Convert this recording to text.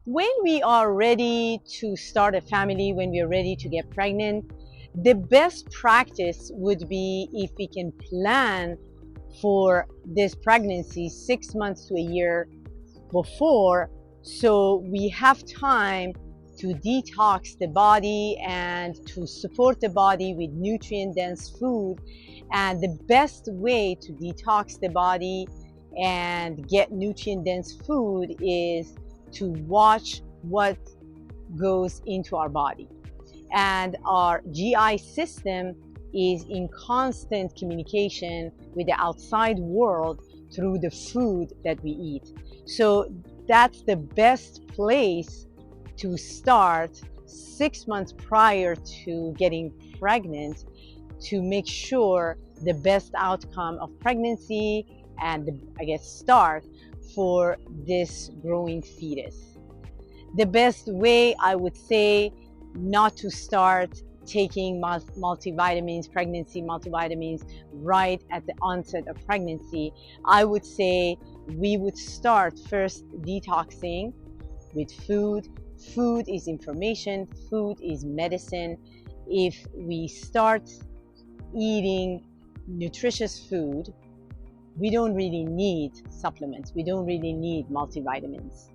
When we are ready to start a family, when we are ready to get pregnant, the best practice would be if we can plan for this pregnancy 6 months to a year before, so we have time to detox the body and to support the body with nutrient dense food. And the best way to detox the body and get nutrient dense food is to watch what goes into our body. And our GI system is in constant communication with the outside world through the food that we eat. So that's the best place to start 6 months prior to getting pregnant, to make sure the best outcome of pregnancy and the start for this growing fetus. The best way, I would say, not to start taking multivitamins, pregnancy multivitamins, right at the onset of pregnancy. I would say we would start first detoxing with food. Food is information, food is medicine. If we start eating nutritious food, we don't really need supplements, we don't really need multivitamins.